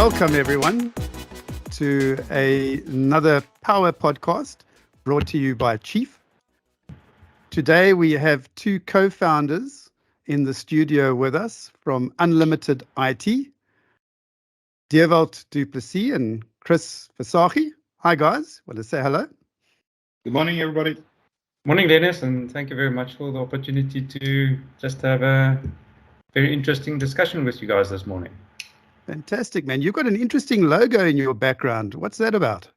Welcome, everyone, to another Power podcast brought to you by Chief. Today, we have two co-founders in the studio with us from UnlimitIT, Dewald du Plessis and Chris Versace. Hi, guys. Want to say hello? Good morning, everybody. Morning, Dennis, and thank you very much for the opportunity to just have a very interesting discussion with you guys this morning. Fantastic, man. You've got an interesting logo in your background. What's that about?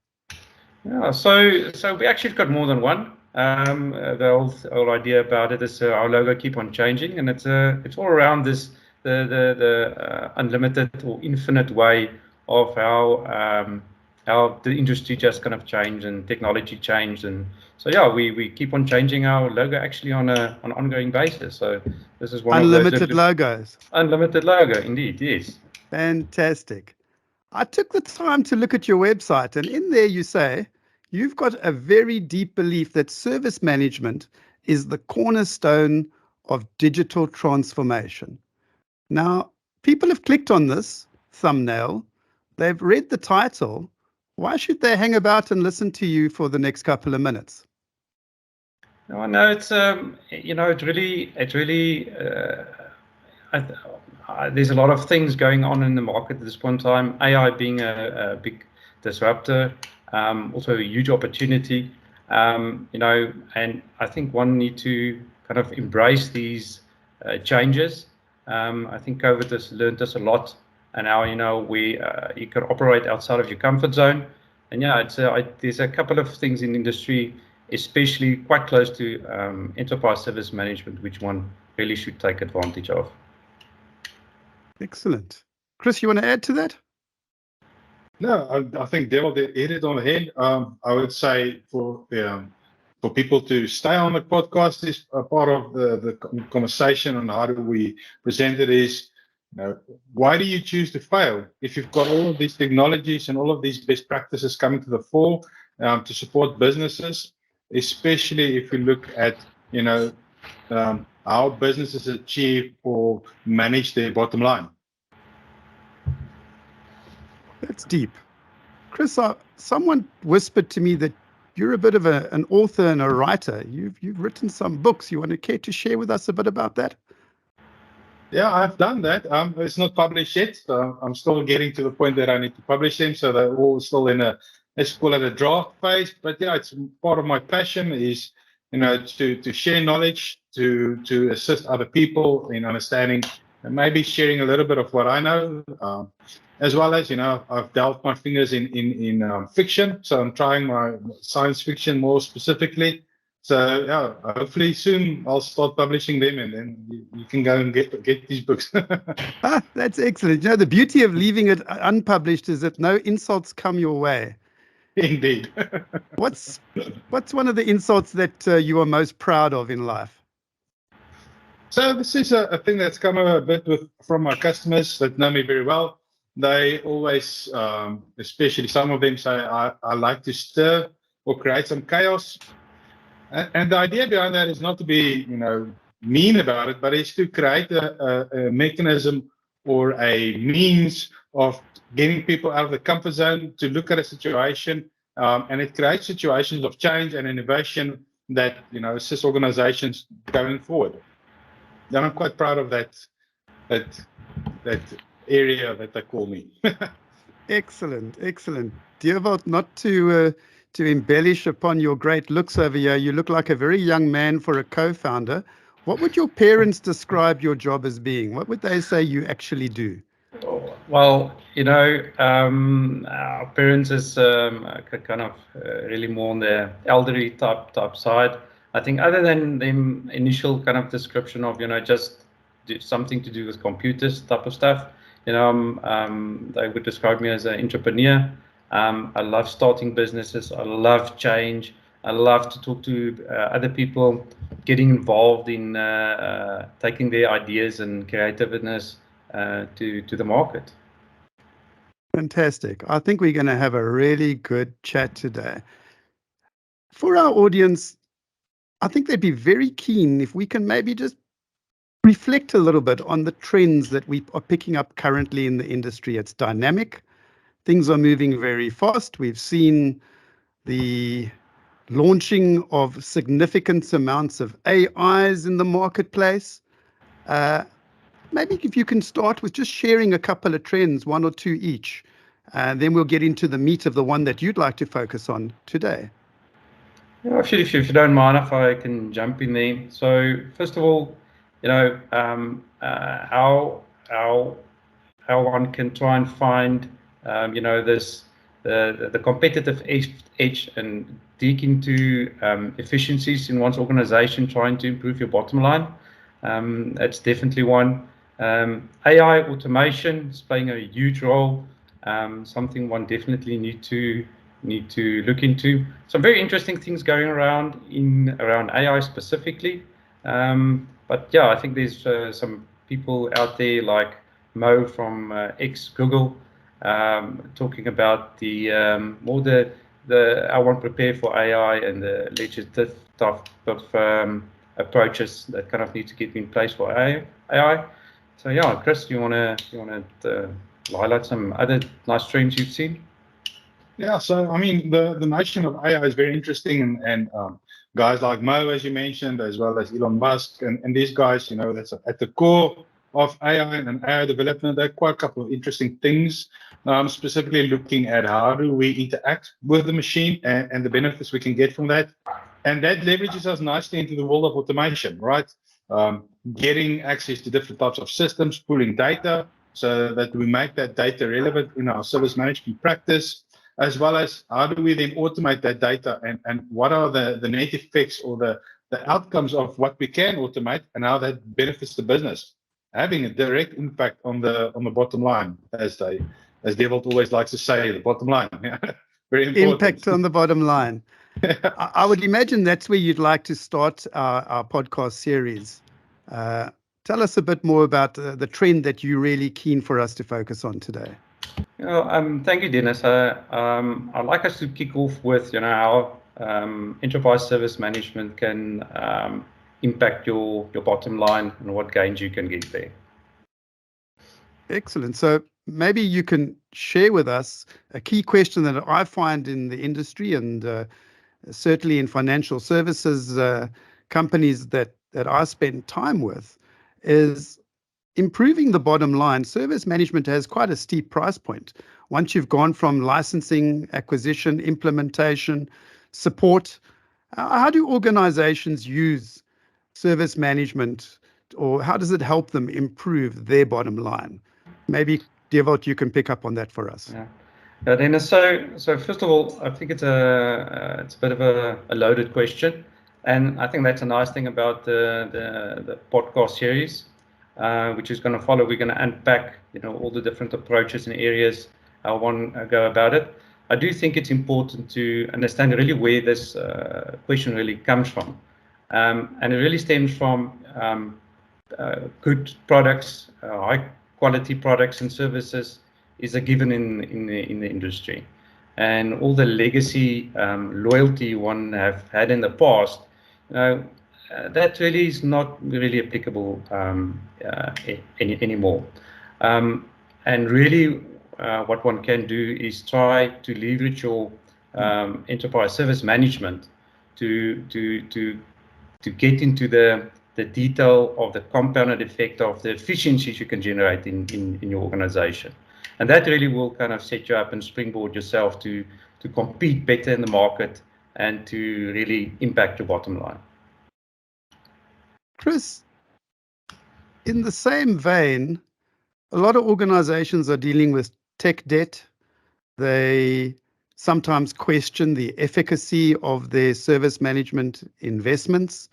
Yeah, so we actually got more than one. The whole idea about it is our logo keep on changing, and it's all around this the unlimited or infinite way of how the industry just kind of changed and technology changed, and so yeah, we keep on changing our logo actually on an ongoing basis. So this is one Unlimited of those logos. Unlimited logo, indeed, yes. Fantastic. I took the time to look at your website, and in there you say you've got a very deep belief that service management is the cornerstone of digital transformation. Now, people have clicked on this thumbnail, they've read the title. Why should they hang about and listen to you for the next couple of minutes? No, it's it really. There's a lot of things going on in the market at this point in time. AI being a big disruptor, also a huge opportunity. And I think one need to kind of embrace these changes. I think COVID has learned us a lot, and now you can operate outside of your comfort zone. And yeah, there's a couple of things in the industry, especially quite close to enterprise service management, which one really should take advantage of. Excellent. Chris, you want to add to that? No, I think Dewald hit it on the head. I would say for people to stay on the podcast is a part of the conversation on how do we present it is, why do you choose to fail? If you've got all of these technologies and all of these best practices coming to the fore to support businesses, especially if you look at, how businesses achieve or manage their bottom line. That's deep. Chris, someone whispered to me that you're a bit of an author and a writer. You've written some books. You want to care to share with us a bit about that? Yeah, I've done that. It's not published yet. So I'm still getting to the point that I need to publish them. So they're all still in let's call it a draft phase. But yeah, it's part of my passion is, to share knowledge, to assist other people in understanding and maybe sharing a little bit of what I know, as well as, I've delved my fingers in fiction. So I'm trying my science fiction more specifically. So yeah, hopefully soon I'll start publishing them, and then you can go and get these books. That's excellent. The beauty of leaving it unpublished is that no insults come your way. Indeed. What's one of the insults that you are most proud of in life? So this is a thing that's come a bit from my customers that know me very well. They always, especially some of them, say I like to stir or create some chaos. And the idea behind that is not to be, mean about it, but it's to create a mechanism or a means of getting people out of the comfort zone to look at a situation, and it creates situations of change and innovation that assist organizations going forward. And I'm quite proud of that area that they call me. Excellent. Dewald, not to embellish upon your great looks over here, you look like a very young man for a co-founder. What would your parents describe your job as being? What would they say you actually do? Well, our parents is kind of really more on the elderly type side. I think other than the initial kind of description of, just do something to do with computers type of stuff, they would describe me as an entrepreneur. I love starting businesses. I love change. I love to talk to other people, getting involved in taking their ideas and creativeness to the market. Fantastic. I think we're going to have a really good chat today. For our audience, I think they'd be very keen if we can maybe just reflect a little bit on the trends that we are picking up currently in the industry. It's dynamic. things are moving very fast. We've seen the launching of significant amounts of AIs in the marketplace. Maybe if you can start with just sharing a couple of trends, one or two each, and then we'll get into the meat of the one that you'd like to focus on today. Yeah, if you don't mind, if I can jump in there. So first of all, how one can try and find this the competitive edge and dig into efficiencies in one's organization, trying to improve your bottom line. That's definitely one. AI automation is playing a huge role. Something one definitely need to look into. Some very interesting things going around AI specifically. But yeah, I think there's some people out there like Mo from ex-Google talking about the more the I want to prepare for AI and the legislative type of approaches that kind of need to get in place for AI. So yeah, Chris, you wanna highlight some other nice trends you've seen? Yeah, so I mean, the notion of AI is very interesting, and guys like Mo, as you mentioned, as well as Elon Musk, and these guys, that's at the core of AI and AI development. There are quite a couple of interesting things, specifically looking at how do we interact with the machine and the benefits we can get from that. And that leverages us nicely into the world of automation, right? Getting access to different types of systems, pulling data so that we make that data relevant in our service management practice, as well as how do we then automate that data and what are the net effects or the outcomes of what we can automate and how that benefits the business, having a direct impact on the bottom line, as Devold always likes to say, the bottom line. Very important. Impact on the bottom line. I would imagine that's where you'd like to start our podcast series. Tell us a bit more about the trend that you're really keen for us to focus on today. Thank you, Dennis. I'd like us to kick off with how enterprise service management can impact your bottom line and what gains you can get there. Excellent. So maybe you can share with us a key question that I find in the industry and certainly in financial services companies that I spend time with is improving the bottom line. Service management has quite a steep price point. Once you've gone from licensing, acquisition, implementation, support, how do organizations use service management, or how does it help them improve their bottom line? Maybe, Devold, you can pick up on that for us. Yeah, Dennis. So first of all, I think it's a bit of a loaded question, and I think that's a nice thing about the podcast series, which is going to follow. We're going to unpack, all the different approaches and areas how one go about it. I do think it's important to understand really where this question really comes from, and it really stems from good products, high quality products and services is a given in the industry, and all the legacy loyalty one have had in the past, that really is not really applicable anymore. And really, what one can do is try to leverage your enterprise service management to get into the detail of the compounded effect of the efficiencies you can generate in your organization. And that really will kind of set you up and springboard yourself to compete better in the market and to really impact your bottom line. Chris, in the same vein, a lot of organizations are dealing with tech debt. They sometimes question the efficacy of their service management investments.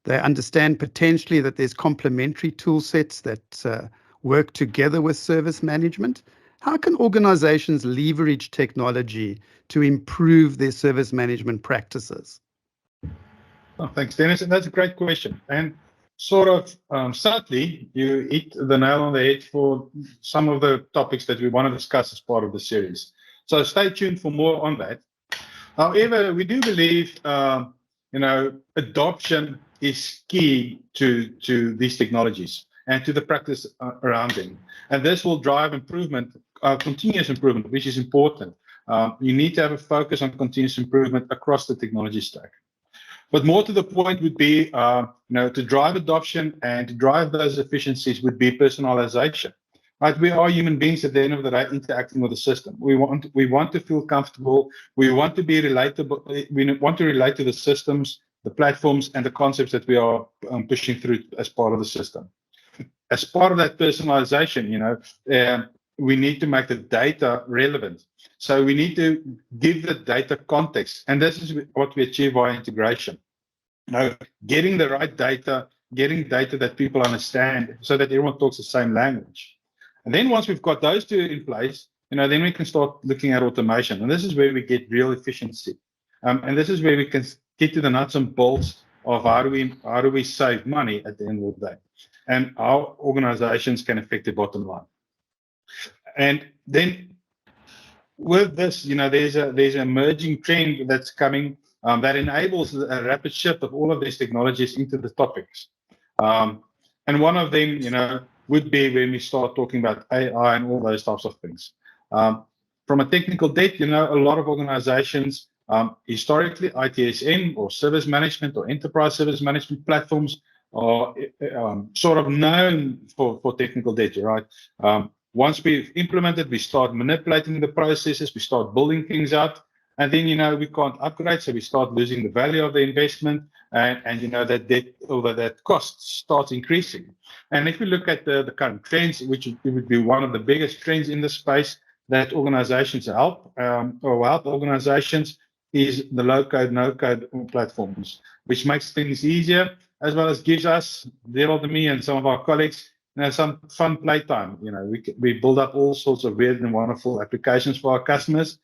They understand potentially that there's complementary tool sets that work together with service management. How can organizations leverage technology to improve their service management practices? Oh, thanks, Dennis. And that's a great question. And sort of sadly, you hit the nail on the head for some of the topics that we want to discuss as part of the series. So stay tuned for more on that. However, we do believe, adoption is key to these technologies and to the practice around them. And this will drive improvement continuous improvement, which is important. You need to have a focus on continuous improvement across the technology stack. But more to the point would be, to drive adoption and to drive those efficiencies would be personalization. Right? We are human beings at the end of the day interacting with the system. We want to feel comfortable. We want to be relatable. We want to relate to the systems, the platforms, and the concepts that we are pushing through as part of the system. As part of that personalization, we need to make the data relevant. So we need to give the data context, and this is what we achieve via integration. Getting the right data, getting data that people understand, so that everyone talks the same language. And then once we've got those two in place, then we can start looking at automation, and this is where we get real efficiency, and this is where we can get to the nuts and bolts of how do we save money at the end of the day, and how organizations can affect the bottom line. And then with this, there's an emerging trend that's coming that enables a rapid shift of all of these technologies into the topics. And one of them, would be when we start talking about AI and all those types of things. From a technical debt, a lot of organizations, historically, ITSM or service management or enterprise service management platforms are sort of known for technical debt, right? Once we've implemented, we start manipulating the processes, we start building things out, and then, we can't upgrade, so we start losing the value of the investment, and that debt over that cost starts increasing. And if you look at the current trends, which would be one of the biggest trends in the space that organizations help organizations, is the low-code, no-code platforms, which makes things easier, as well as gives us, Gerald and me and some of our colleagues, some fun playtime. We build up all sorts of weird and wonderful applications for our customers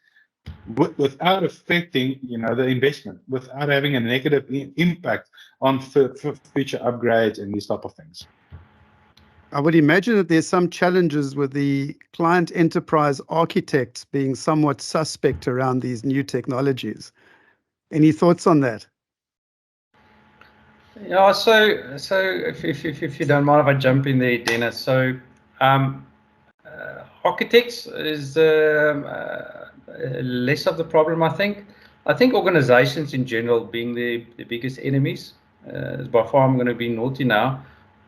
without affecting, the investment, without having a negative impact on future upgrades and these type of things. I would imagine that there's some challenges with the client enterprise architects being somewhat suspect around these new technologies. Any thoughts on that? Yeah, so if you don't mind if I jump in there, Dennis. So architects is less of the problem, I think. I think organizations in general being the biggest enemies. By far, I'm going to be naughty now.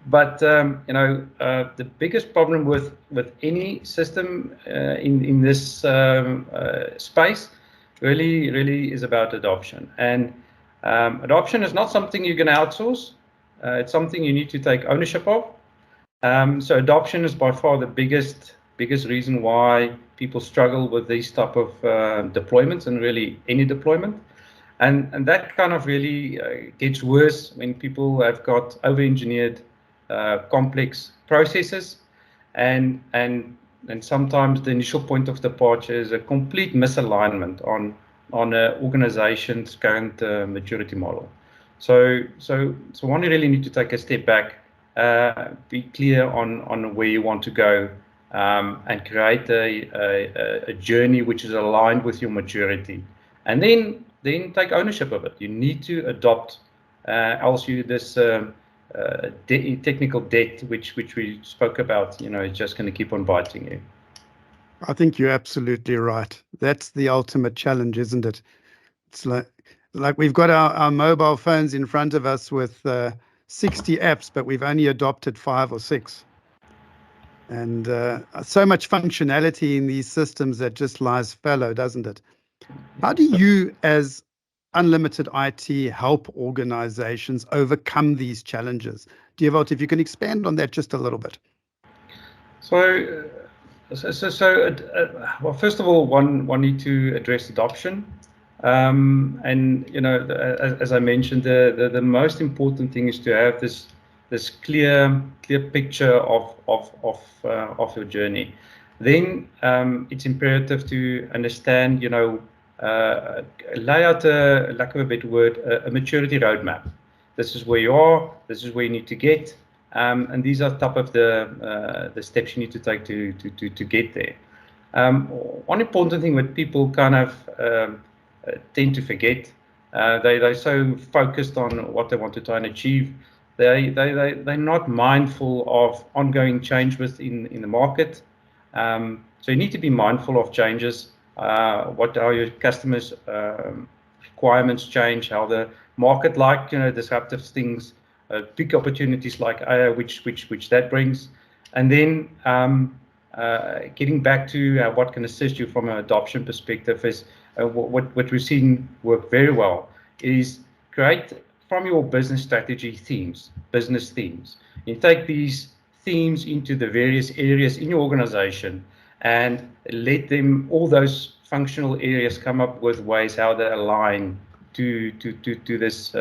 But the biggest problem with any system in this space really is about adoption. And adoption is not something you can outsource. It's something you need to take ownership of. So adoption is by far the biggest reason why people struggle with these type of deployments, and really any deployment. And that kind of really gets worse when people have got over-engineered complex processes, and sometimes the initial point of departure is a complete misalignment on an organization's current maturity model. So one, you really need to take a step back, be clear on where you want to go, and create a journey which is aligned with your maturity, and then take ownership of it. You need to adopt, else this technical debt, which we spoke about, it's just going to keep on biting you. I think you're absolutely right. That's the ultimate challenge, isn't it? It's like we've got our mobile phones in front of us with 60 apps, but we've only adopted 5 or 6. And so much functionality in these systems that just lies fallow, doesn't it? How do you, as UnlimitIT, help organizations overcome these challenges? Diewold, if you can expand on that just a little bit. So well, first of all, one need to address adoption. And as I mentioned, the most important thing is to have this clear picture of your journey. Then it's imperative to understand, lay out, lack of a better word, a maturity roadmap. This is where you are. This is where you need to get, and these are top of the steps you need to take to get there. One important thing that people kind of tend to forget, they're so focused on what they want to try and achieve. They're not mindful of ongoing change within the market, So you need to be mindful of changes. What are your customers' requirements change? How the market, like disruptive things, big opportunities like AI, which that brings, and then getting back to what can assist you from an adoption perspective is what we've seen work very well is create from your business strategy themes, business themes. You take these themes into the various areas in your organization and let them, all those functional areas, come up with ways how they align to this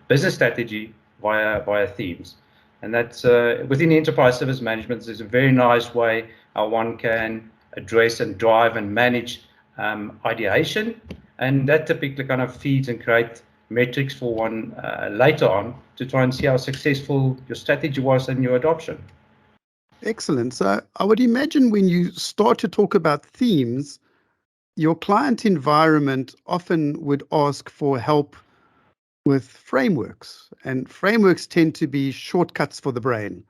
business strategy via themes. And that's within enterprise service management, there's a very nice way how one can address and drive and manage ideation, and that typically kind of feeds and create metrics for one later on to try and see how successful your strategy was and your adoption. Excellent. So I would imagine when you start to talk about themes, your client environment often would ask for help with frameworks, and frameworks tend to be shortcuts for the brain.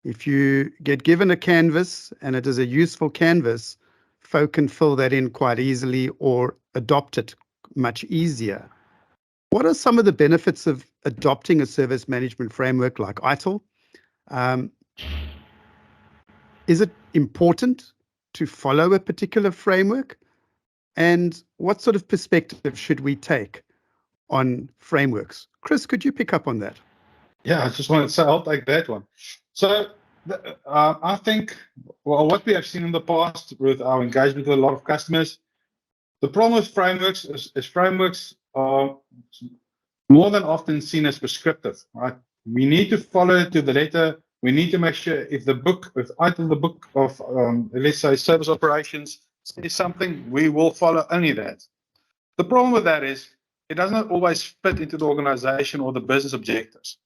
If you get given a canvas and it is a useful canvas, folk can fill that in quite easily or adopt it much easier. What are some of the benefits of adopting a service management framework like ITIL? Is it important to follow a particular framework? And what sort of perspective should we take on frameworks? Chris, could you pick up on that? Yeah, I just wanted to say I'll take that one. So I think, well, what we have seen in the past with our engagement with a lot of customers, the problem with frameworks is frameworks are more than often seen as prescriptive, right? We need to follow it to the letter. We need to make sure if ITIL, the book of, let's say, service operations, says something, we will follow only that. The problem with that is it doesn't always fit into the organization or the business objectives.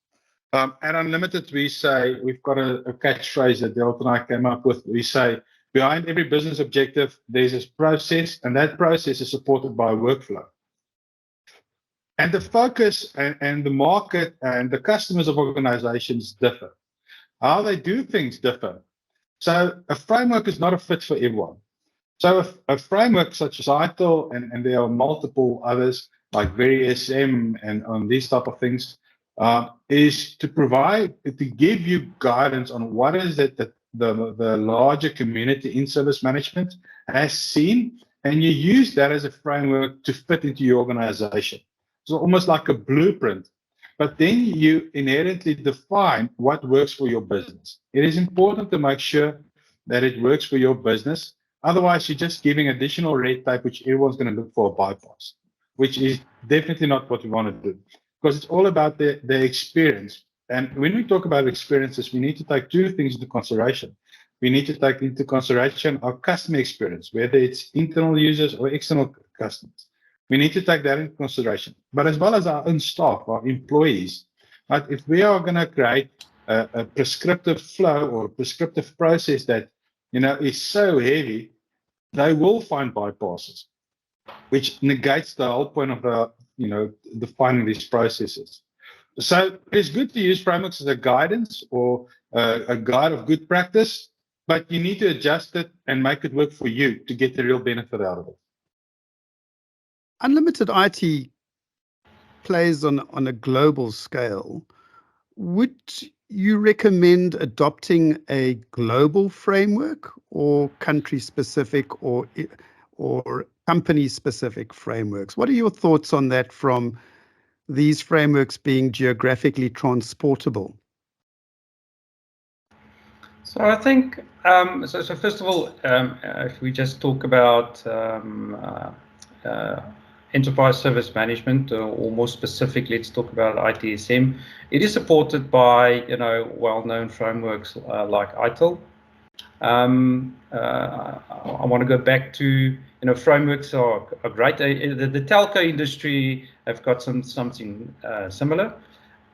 At UnlimitIT, we say, we've got a catchphrase that Delta and I came up with. We say, behind every business objective, there's this process, and that process is supported by a workflow. And the focus and the market and the customers of organizations differ. How they do things differ. So a framework is not a fit for everyone. So a framework such as ITIL, and there are multiple others like ESM and on these type of things, is to give you guidance on what is it that the larger community in service management has seen, and you use that as a framework to fit into your organization. So almost like a blueprint, but then you inherently define what works for your business. It is important to make sure that it works for your business. Otherwise, you're just giving additional red tape, which everyone's going to look for a bypass, which is definitely not what we want to do, because it's all about the experience. And when we talk about experiences, we need to take two things into consideration. We need to take into consideration our customer experience, whether it's internal users or external customers. We need to take that into consideration, but as well as our own staff, our employees. But if we are going to create a prescriptive flow or a prescriptive process that is so heavy, they will find bypasses, which negates the whole point of defining these processes. So it's good to use frameworks as a guidance or a guide of good practice, but you need to adjust it and make it work for you to get the real benefit out of it. UnlimitIT plays on a global scale. Would you recommend adopting a global framework or country-specific or company-specific frameworks? What are your thoughts on that from these frameworks being geographically transportable? So I think, so first of all, if we just talk about enterprise service management, or more specifically, let's talk about ITSM. It is supported by well-known frameworks like ITIL. I want to go back to frameworks are great. The telco industry have got something similar,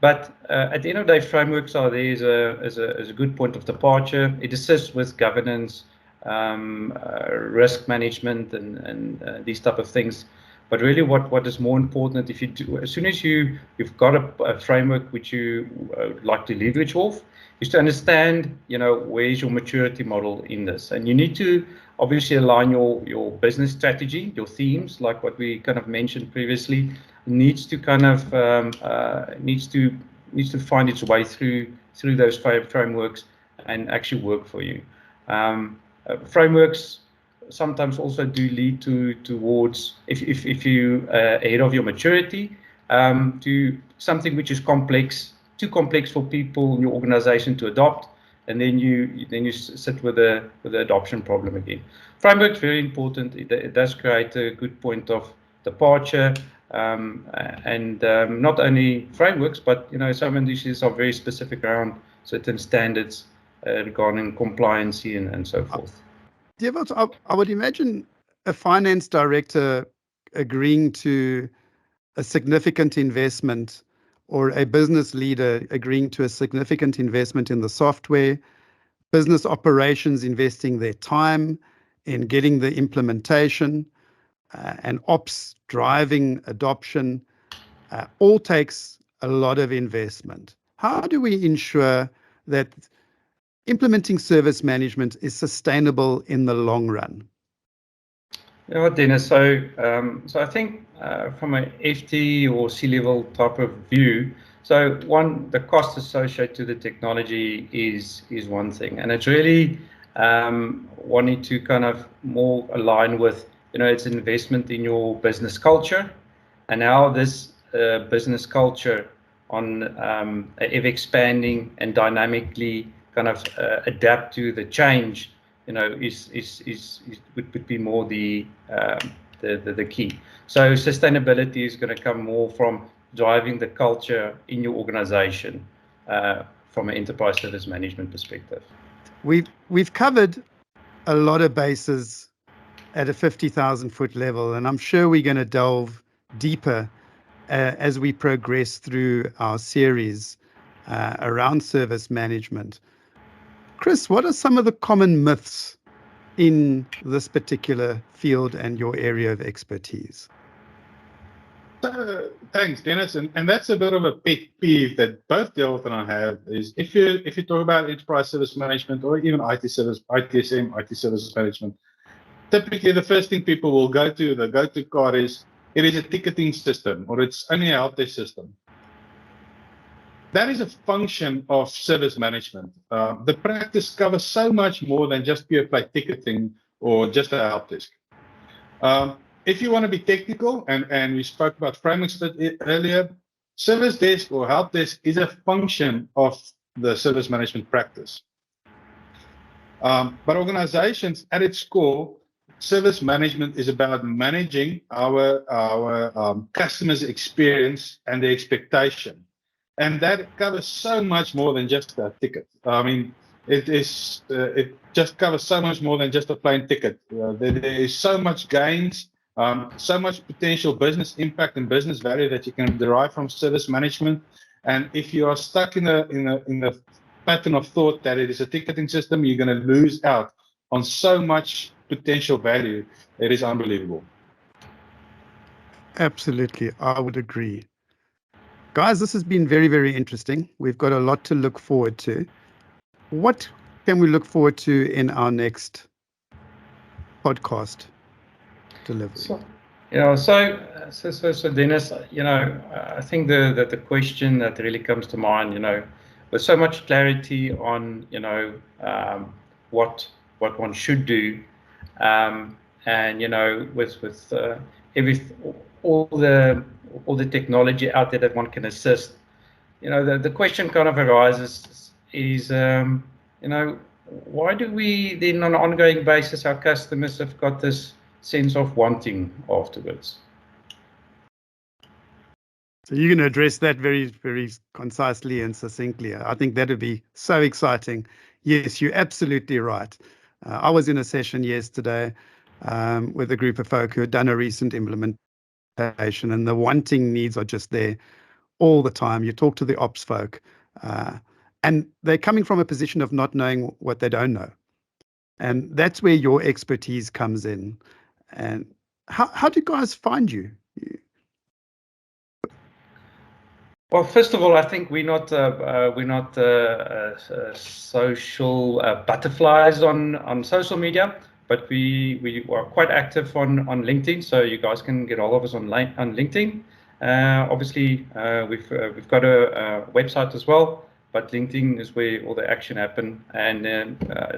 but at the end of the day, frameworks are there as a good point of departure. It assists with governance, risk management, and these type of things. But really, what is more important, if you do, as soon as you've got a framework which you like to leverage off, is to understand, where's your maturity model in this, and you need to obviously align your business strategy, your themes, like what we kind of mentioned previously, needs to kind of needs to find its way through those frameworks and actually work for you. Frameworks sometimes also do lead towards, if you ahead of your maturity, to something which is too complex for people in your organization to adopt, and then you sit with the adoption problem again. Framework is very important. It does create a good point of departure, and not only frameworks, but some industries are very specific around certain standards regarding compliance and so forth. Devot, I would imagine a finance director agreeing to a significant investment, or a business leader agreeing to a significant investment in the software, business operations investing their time in getting the implementation, and ops driving adoption, all takes a lot of investment. How do we ensure that implementing service management is sustainable in the long run? Yeah, Dennis. So I think from an FT or C-level type of view, so the cost associated to the technology is one thing, and it's really wanting to kind of more align with, it's an investment in your business culture, and how this business culture on ever expanding and dynamically kind of adapt to the change, would be more the key. So sustainability is going to come more from driving the culture in your organization from an enterprise service management perspective. We've covered a lot of bases at a 50,000-foot level, and I'm sure we're going to delve deeper as we progress through our series around service management. Chris, what are some of the common myths in this particular field and your area of expertise? Thanks, Dennis. And that's a bit of a pet peeve that both Delta and I have, is if you talk about enterprise service management or even ITSM, IT services management, typically the first thing people will go to card is, it is a ticketing system, or it's only a help desk system. That is a function of service management. The practice covers so much more than just pure play ticketing or just a help desk. If you want to be technical, and we spoke about frameworks earlier, service desk or help desk is a function of the service management practice. But organizations, at its core, service management is about managing our customers' experience and the expectation. And that covers so much more than just a ticket. I mean, it just covers so much more than just a plain ticket. There is so much gains, so much potential business impact and business value that you can derive from service management. And if you are stuck in a pattern of thought that it is a ticketing system, you're going to lose out on so much potential value. It is unbelievable. Absolutely, I would agree. Guys, this has been very, very interesting. We've got a lot to look forward to. What can we look forward to in our next podcast delivery? So Dennis, I think the question that really comes to mind, with so much clarity on, what one should do, and with all the technology out there that one can assist, the question kind of arises is, why do we then on an ongoing basis, our customers have got this sense of wanting afterwards? So you're going to address that very, very concisely and succinctly. I think that would be so exciting. Yes, you're absolutely right. I was in a session yesterday with a group of folk who had done a recent implementation, and the wanting needs are just there all the time. You talk to the ops folk, and they're coming from a position of not knowing what they don't know. And that's where your expertise comes in. And how do guys find you? Well, first of all, I think we're not social butterflies on social media, but we are quite active on LinkedIn. So you guys can get all of us on LinkedIn. Obviously, we've got a website as well, but LinkedIn is where all the action happen, and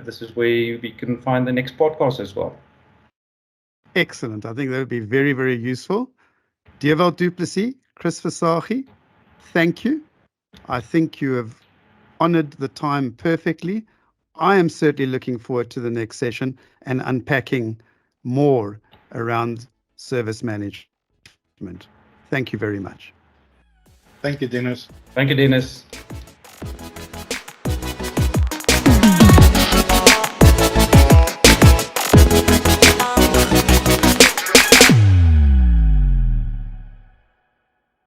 this is where we can find the next podcast as well. Excellent. I think that would be very, very useful. Dewald du Plessis, Chris Visagie, thank you. I think you have honored the time perfectly. I am certainly looking forward to the next session and unpacking more around service management. Thank you very much. Thank you, Dennis. Thank you, Dennis.